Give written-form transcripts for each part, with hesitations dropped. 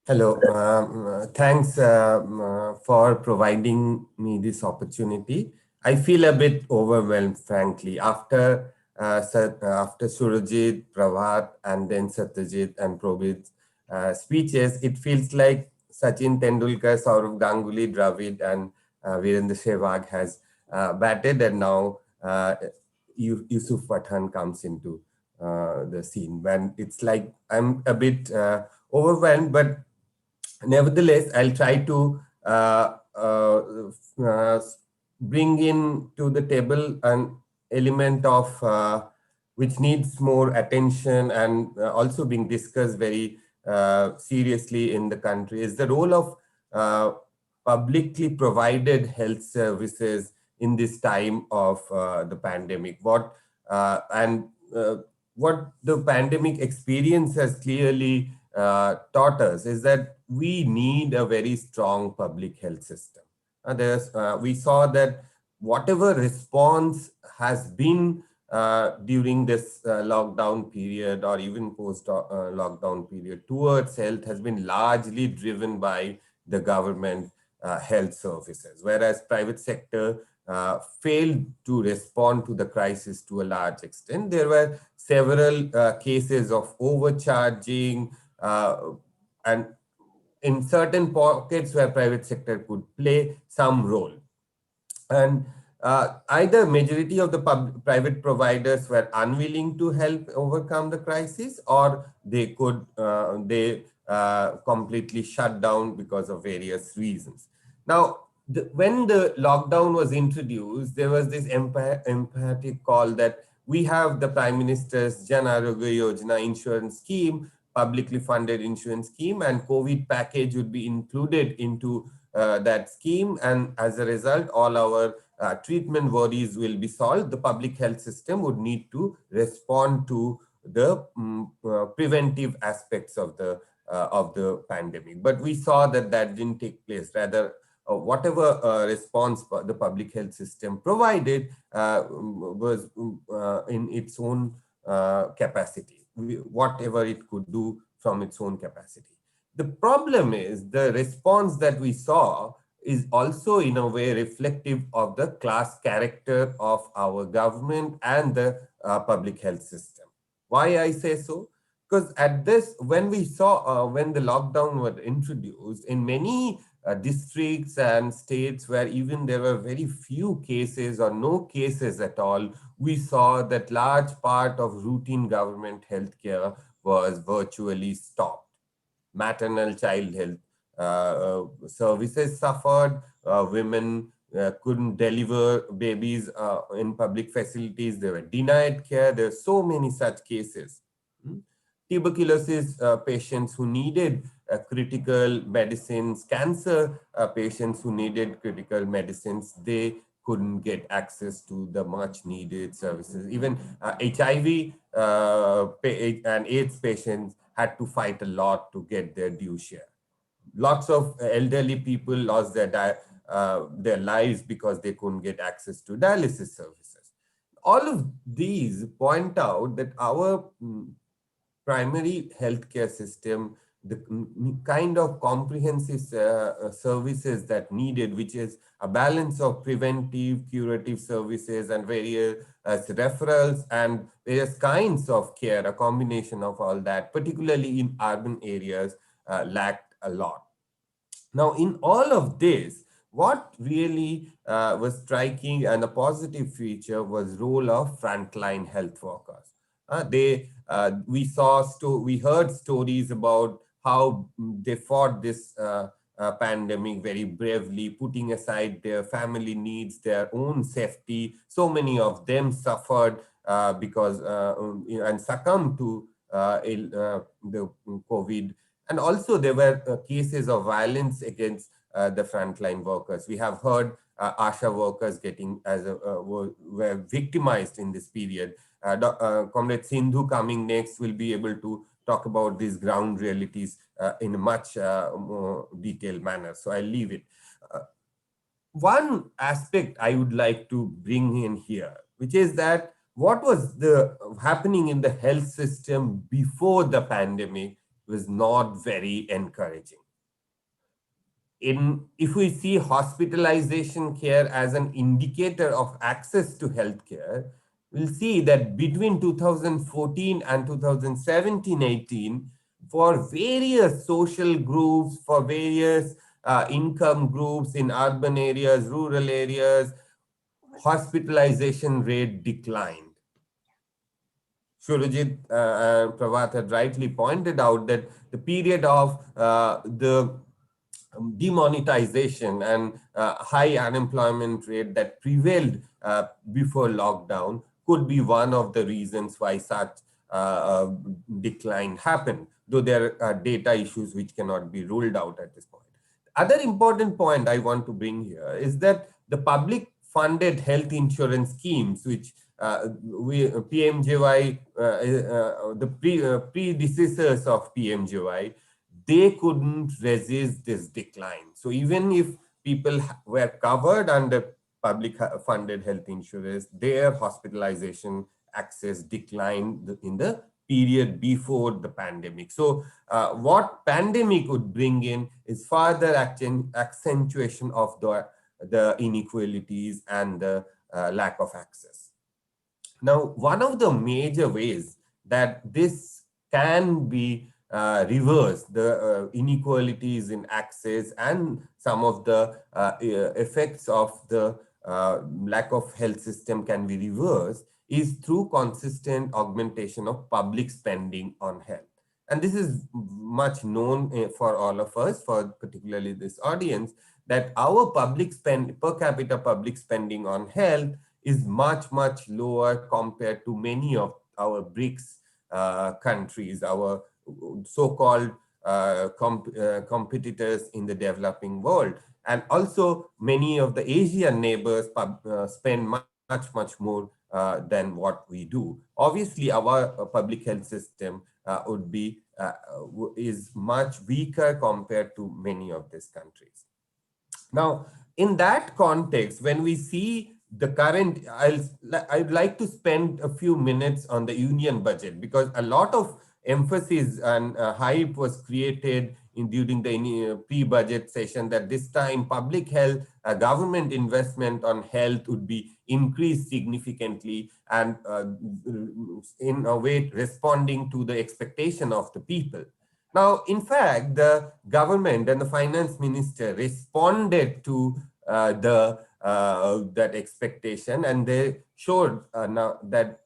Hello. Thanks for providing me this opportunity. I feel a bit overwhelmed, frankly, after Surajit, Prabhat, and then Satyajit and Probit's speeches. It feels like Sachin Tendulkar, Saurav Ganguly, Dravid, and Virendra Sehwag has batted, and now Yusuf Pathan comes into the scene. When it's like I'm a bit overwhelmed, but nevertheless, I'll try to uh, bring in to the table an element of which needs more attention and also being discussed very seriously in the country is the role of uh, publicly provided health services in this time of the pandemic. And what the pandemic experience has clearly taught us is that we need a very strong public health system. We saw that whatever response has been during this lockdown period or even post lockdown period towards health has been largely driven by the government health services, whereas private sector failed to respond to the crisis to a large extent. There were several cases of overcharging, uh, and in certain pockets where private sector could play some role. And either majority of the private providers were unwilling to help overcome the crisis, or they completely shut down because of various reasons. Now, when the lockdown was introduced, there was this emphatic call that we have the Prime Minister's Jan Arogya Yojana insurance scheme, publicly funded insurance scheme, and COVID package would be included into that scheme. And as a result, all our treatment worries will be solved. The public health system would need to respond to the preventive aspects of the pandemic. But we saw that that didn't take place. Rather, whatever response the public health system provided was in its own capacity, whatever it could do from its own capacity. The problem is the response that we saw is also in a way reflective of the class character of our government and the public health system. Why I say so? Because at this, when the lockdown was introduced in many districts and states where even there were very few cases or no cases at all, we saw that large part of routine government healthcare was virtually stopped. Maternal child health services suffered. Women couldn't deliver babies in public facilities. They were denied care. There are so many such cases. Hmm? Tuberculosis patients who needed critical medicines, cancer patients who needed critical medicines, they couldn't get access to the much needed services. Even HIV and AIDS patients had to fight a lot to get their due share. Lots of elderly people lost their lives because they couldn't get access to dialysis services. All of these point out that our primary healthcare system, the kind of comprehensive services that needed, which is a balance of preventive, curative services and various referrals and various kinds of care, a combination of all that, particularly in urban areas, lacked a lot. Now, in all of this, what really was striking and a positive feature was role of frontline health workers. We heard stories about how they fought this pandemic very bravely, putting aside their family needs, their own safety. So many of them suffered because and succumbed to the COVID. And also, there were cases of violence against the frontline workers. We have heard ASHA workers were victimized in this period. Comrade Sindhu coming next will be able to talk about these ground realities in a much more detailed manner. So I'll leave it. Uh, One aspect I would like to bring in here, which is that what was the happening in the health system before the pandemic was not very encouraging. If we see hospitalization care as an indicator of access to healthcare, we'll see that between 2014 and 2017-18, for various social groups, for various income groups in urban areas, rural areas, hospitalization rate declined. Surajit Prabhat had rightly pointed out that the period of the demonetization and high unemployment rate that prevailed before lockdown could be one of the reasons why such decline happened, though there are data issues which cannot be ruled out at this point. Other important point I want to bring here is that the public funded health insurance schemes, which PMJY, the predecessors of PMJY, they couldn't resist this decline. So even if people were covered under public funded health insurance, their hospitalization access declined in the period before the pandemic. So what pandemic would bring in is further accentuation of the inequalities and the lack of access. Now, one of the major ways that this can be reversed, the inequalities in access and some of the effects of the lack of health system can be reversed, is through consistent augmentation of public spending on health. And this is much known for all of us, for particularly this audience, that our per capita public spending on health is much, much lower compared to many of our BRICS countries, our so-called competitors in the developing world. And also many of the Asian neighbors spend much more than what we do. Obviously, our public health system is much weaker compared to many of these countries. Now, in that context, when we see the current, I'd like to spend a few minutes on the union budget, because a lot of emphasis and hype was created during the pre-budget session that this time public health, government investment on health would be increased significantly, and in a way responding to the expectation of the people. Now, in fact, the government and the finance minister responded to that expectation, and they showed now that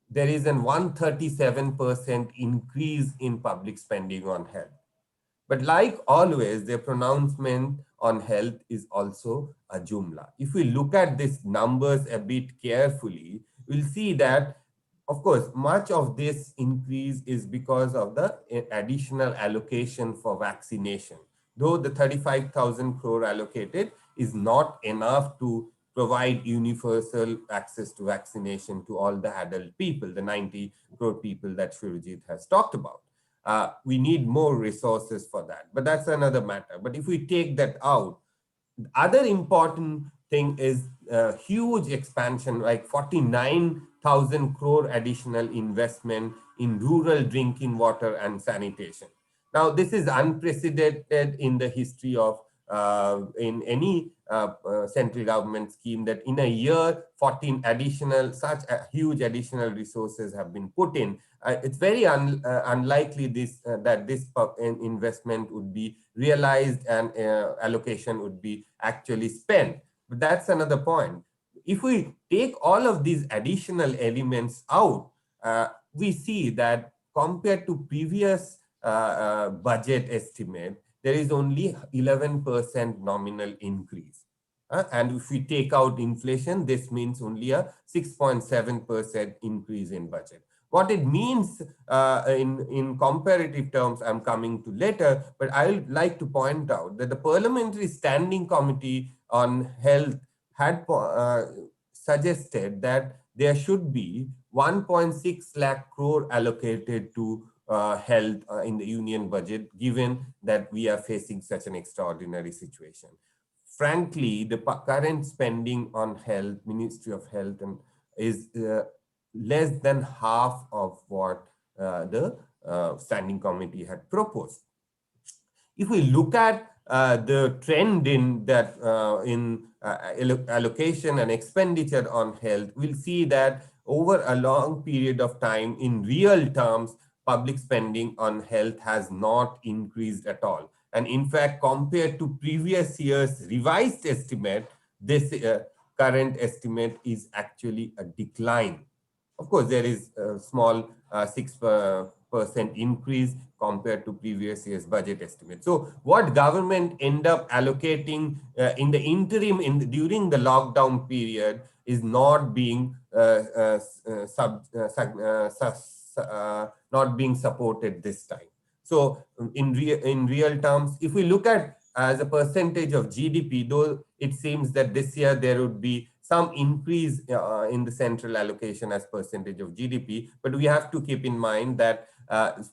there is an 137% increase in public spending on health. But like always, their pronouncement on health is also a jumla. If we look at these numbers a bit carefully, we'll see that, of course, much of this increase is because of the additional allocation for vaccination. Though the 35,000 crore allocated is not enough to provide universal access to vaccination to all the adult people, the 90 crore people that Surajit has talked about. We need more resources for that, but that's another matter. But if we take that out, the other important thing is a huge expansion, like 49,000 crore additional investment in rural drinking water and sanitation. Now, this is unprecedented in the history of in any central government scheme, that in a year 14 additional such huge additional resources have been put in. It's very unlikely that this investment would be realized and allocation would be actually spent. But that's another point. If we take all of these additional elements out, we see that compared to previous budget estimate, there is only 11% nominal increase. And if we take out inflation, this means only a 6.7% increase in budget. What it means in comparative terms, I'm coming to later, but I would like to point out that the Parliamentary Standing Committee on Health had suggested that there should be 1.6 lakh crore allocated to health in the union budget, given that we are facing such an extraordinary situation. Frankly, the current spending on health, Ministry of Health, is less than half of what the standing committee had proposed. If we look at the trend in that allocation and expenditure on health, we'll see that over a long period of time, in real terms, public spending on health has not increased at all. And in fact, compared to previous years' revised estimate, this current estimate is actually a decline. Of course, there is a small 6% increase compared to previous year's budget estimate. So what government end up allocating in the interim during the lockdown period is not being not being supported this time. So in real terms, if we look at as a percentage of GDP, though it seems that this year there would be some increase in the central allocation as percentage of GDP, but we have to keep in mind that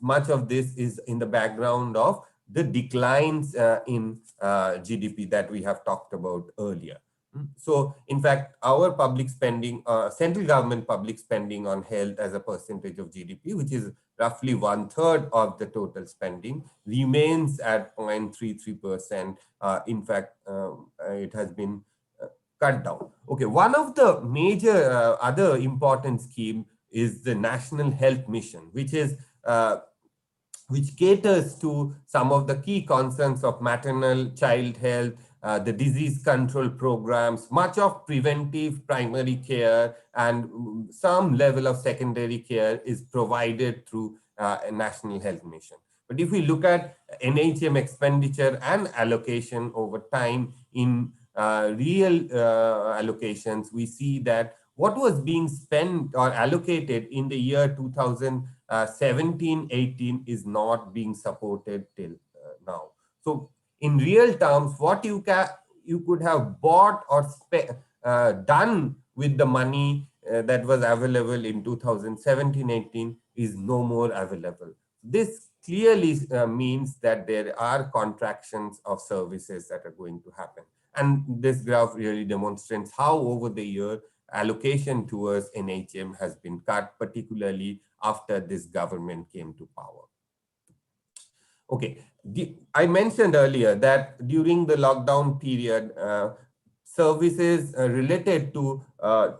much of this is in the background of the declines in GDP that we have talked about earlier. So, in fact, our public spending, central government public spending on health as a percentage of GDP, which is roughly 1/3 of the total spending, remains at 0.33%. In fact, it has been cut down. Okay, one of the major other important scheme is the National Health Mission, which caters to some of the key concerns of maternal child health, the disease control programs, much of preventive primary care, and some level of secondary care is provided through a National Health Mission. But if we look at NHM expenditure and allocation over time in real allocations, we see that what was being spent or allocated in the year 2017-18 is not being supported till now. So in real terms, what you could have bought or done with the money that was available in 2017-18 is no more available. This clearly means that there are contractions of services that are going to happen. And this graph really demonstrates how over the year allocation towards NHM has been cut, particularly after this government came to power. Okay, I mentioned earlier that during the lockdown period, services related to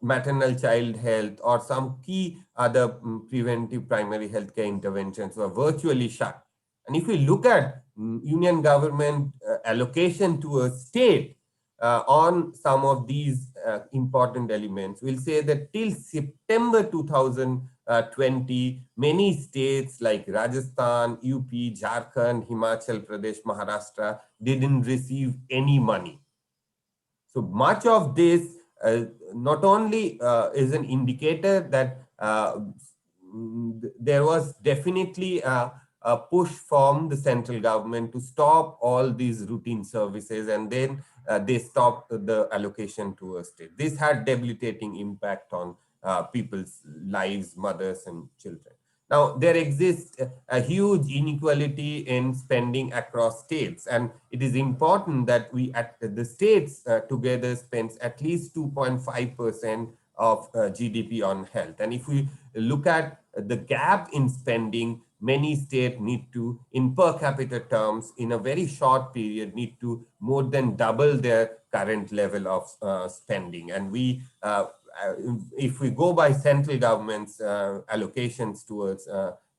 maternal child health or some key other preventive primary healthcare interventions were virtually shut. And if we look at union government allocation to a state on some of these important elements, we'll say that till September 2020, many states like Rajasthan, UP, Jharkhand, Himachal Pradesh, Maharashtra didn't receive any money. So much of this not only is an indicator that there was definitely a push from the central government to stop all these routine services, and then they stopped the allocation to a state. This had debilitating impact on people's lives, mothers and children. Now, there exists a huge inequality in spending across states, and it is important that we at the states together spends at least 2.5% of GDP on health. And if we look at the gap in spending, many states need to, in per capita terms, in a very short period, need to more than double their current level of spending. And we if we go by central government's allocations towards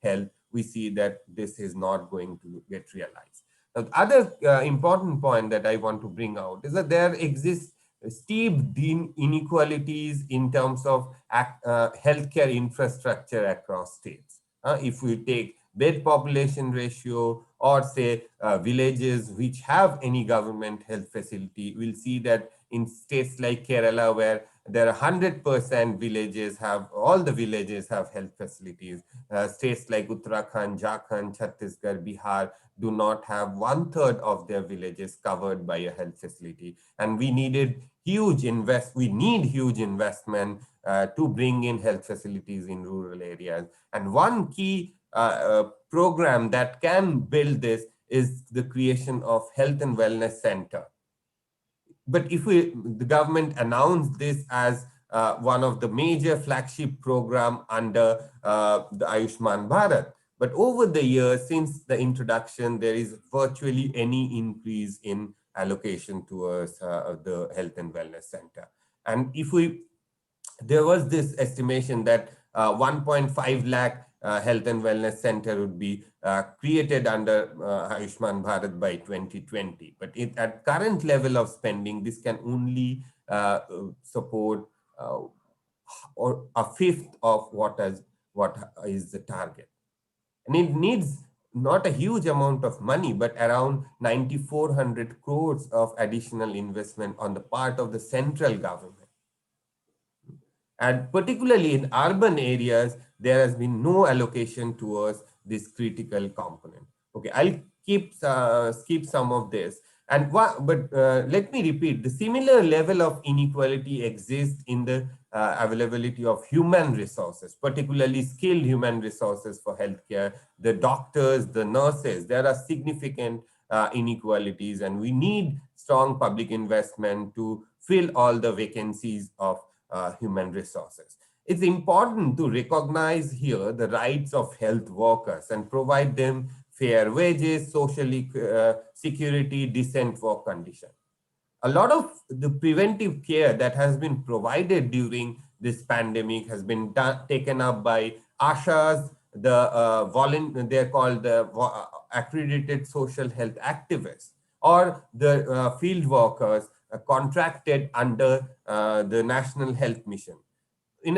health, we see that this is not going to get realized. Now, the other important point that I want to bring out is that there exists steep inequalities in terms of healthcare infrastructure across states. If we take bed population ratio or say villages which have any government health facility, we'll see that in states like Kerala, where there are 100% villages all the villages have health facilities. States like Uttarakhand, Jharkhand, Chhattisgarh, Bihar do not have 1/3 of their villages covered by a health facility. And we need huge investment to bring in health facilities in rural areas. And one key program that can build this is the creation of health and wellness center. But if the government announced this as one of the major flagship program under the Ayushman Bharat, But over the years, since the introduction, there is virtually any increase in allocation towards the health and wellness center. And if we there was this estimation that 1.5 lakh health and wellness center would be created under Ayushman Bharat by 2020. But at current level of spending, this can only support uh, or a fifth of what is the target. And it needs not a huge amount of money, but around 9,400 crores of additional investment on the part of the central government. And particularly in urban areas, there has been no allocation towards this critical component. Okay, I'll skip some of this. But let me repeat, the similar level of inequality exists in the availability of human resources, particularly skilled human resources for healthcare, the doctors, the nurses. There are significant inequalities, and we need strong public investment to fill all the vacancies of human resources. It's important to recognize here the rights of health workers and provide them fair wages, social security, decent work conditions. A lot of the preventive care that has been provided during this pandemic has been taken up by ASHAs, they're called the accredited social health activists, or the field workers contracted under the National Health Mission. In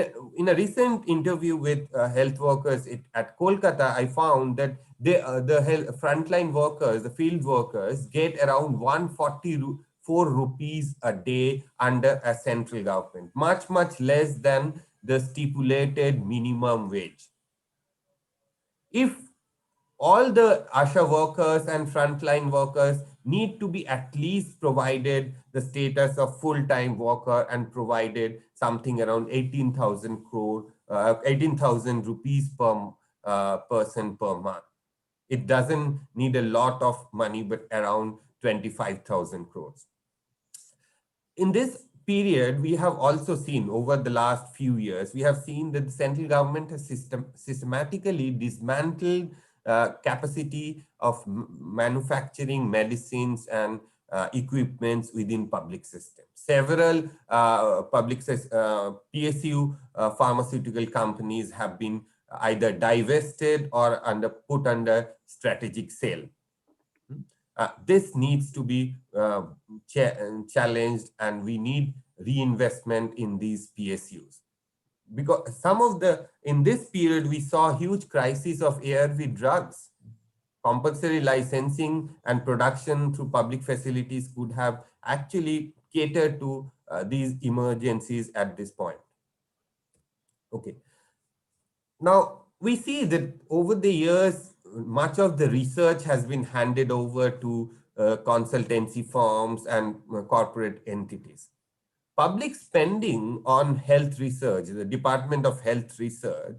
a recent interview with health workers at Kolkata, I found that the frontline workers, the field workers, get around 144 rupees a day under a central government, much less than the stipulated minimum wage. If all the ASHA workers and frontline workers need to be at least provided the status of full-time worker and provided something around 18,000 rupees per person per month. It doesn't need a lot of money, but around 25,000 crores. In this period, we have also seen over the last few years, we have seen that the central government has systematically dismantled capacity of manufacturing medicines and equipments within public systems. Several PSU pharmaceutical companies have been either divested or put under strategic sale. This needs to be challenged, and we need reinvestment in these PSUs. Because in this period, we saw huge crisis of ARV drugs. Compulsory licensing and production through public facilities could have actually catered to these emergencies at this point. Okay. Now, we see that over the years, much of the research has been handed over to consultancy firms and corporate entities. Public spending on health research, the Department of Health Research,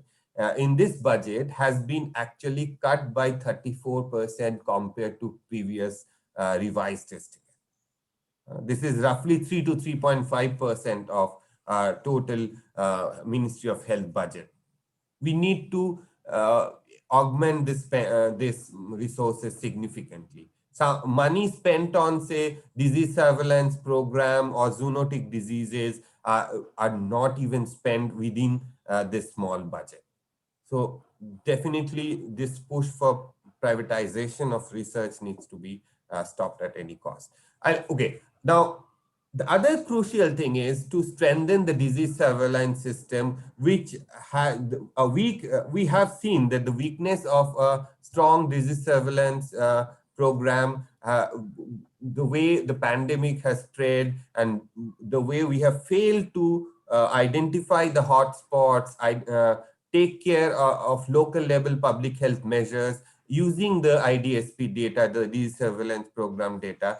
in this budget has been actually cut by 34% compared to previous revised estimate. This is roughly 3 to 3.5% of total Ministry of Health budget. We need to augment this resources significantly. So money spent on, say, disease surveillance program or zoonotic diseases are not even spent within this small budget. So definitely this push for privatization of research needs to be stopped at any cost. Okay, now the other crucial thing is to strengthen the disease surveillance system, which we have seen that the weakness of a strong disease surveillance program, the way the pandemic has spread and the way we have failed to identify the hotspots, take care of local level public health measures using the IDSP data, the disease surveillance program data,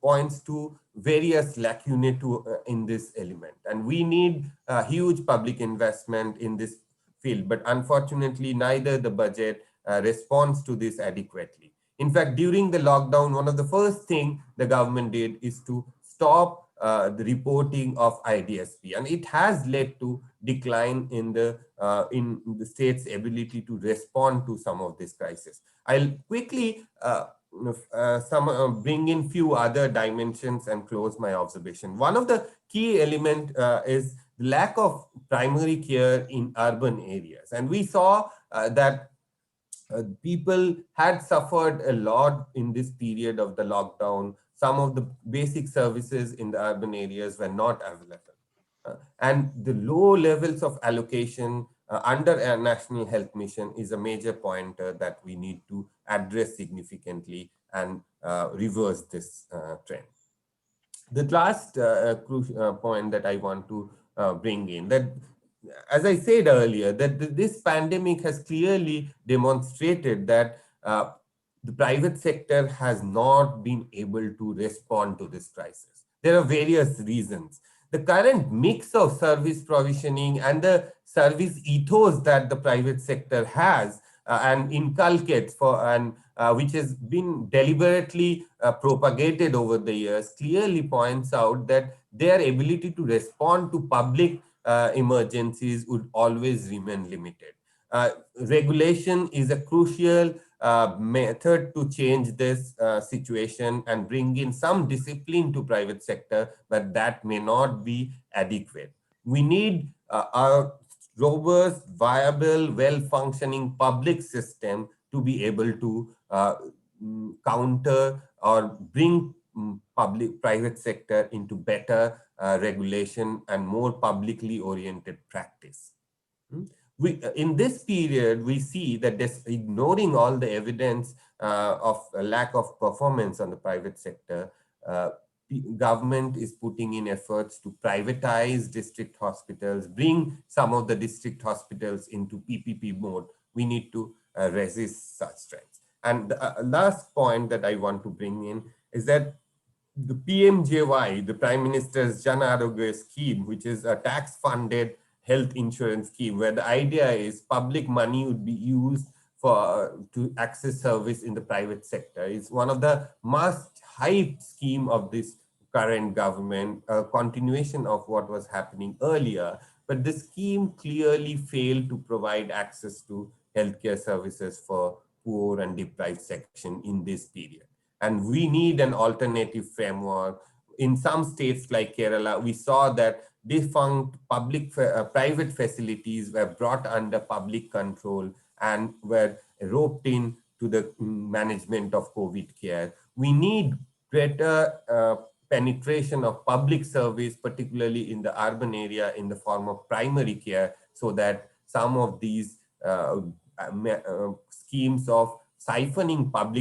points to various lacunae in this element. And we need a huge public investment in this field. But unfortunately, neither the budget responds to this adequately. In fact, during the lockdown, one of the first things the government did is to stop the reporting of IDSP, and it has led to decline in the state's ability to respond to some of this crisis. I'll quickly bring in few other dimensions and close my observation. One of the key element is lack of primary care in urban areas, and we saw that people had suffered a lot in this period of the lockdown. Some of the basic services in the urban areas were not available. And the low levels of allocation under a national health mission is a major pointer that we need to address significantly and reverse this trend. The last point that I want to bring in, that as I said earlier, that this pandemic has clearly demonstrated that the private sector has not been able to respond to this crisis. There are various reasons. The current mix of service provisioning and the service ethos that the private sector has and inculcates for, and which has been deliberately propagated over the years, clearly points out that their ability to respond to public emergencies would always remain limited. Regulation is a crucial method to change this situation and bring in some discipline to private sector, but that may not be adequate. We need a robust, viable, well-functioning public system to be able to counter or bring public private sector into better regulation and more publicly oriented practice. In this period, we see that ignoring all the evidence of a lack of performance on the private sector, government is putting in efforts to privatize district hospitals, bring some of the district hospitals into PPP mode. We need to resist such trends. And the last point that I want to bring in is that the PMJY, the Prime Minister's Jan Arogya scheme, which is a tax-funded health insurance scheme, where the idea is public money would be used to access service in the private sector, is one of the must-hype scheme of this current government, a continuation of what was happening earlier. But the scheme clearly failed to provide access to healthcare services for poor and deprived section in this period. And we need an alternative framework. In some states like Kerala, we saw that defunct private facilities were brought under public control and were roped in to the management of COVID care. We need greater penetration of public service, particularly in the urban area, in the form of primary care, so that some of these schemes of siphoning public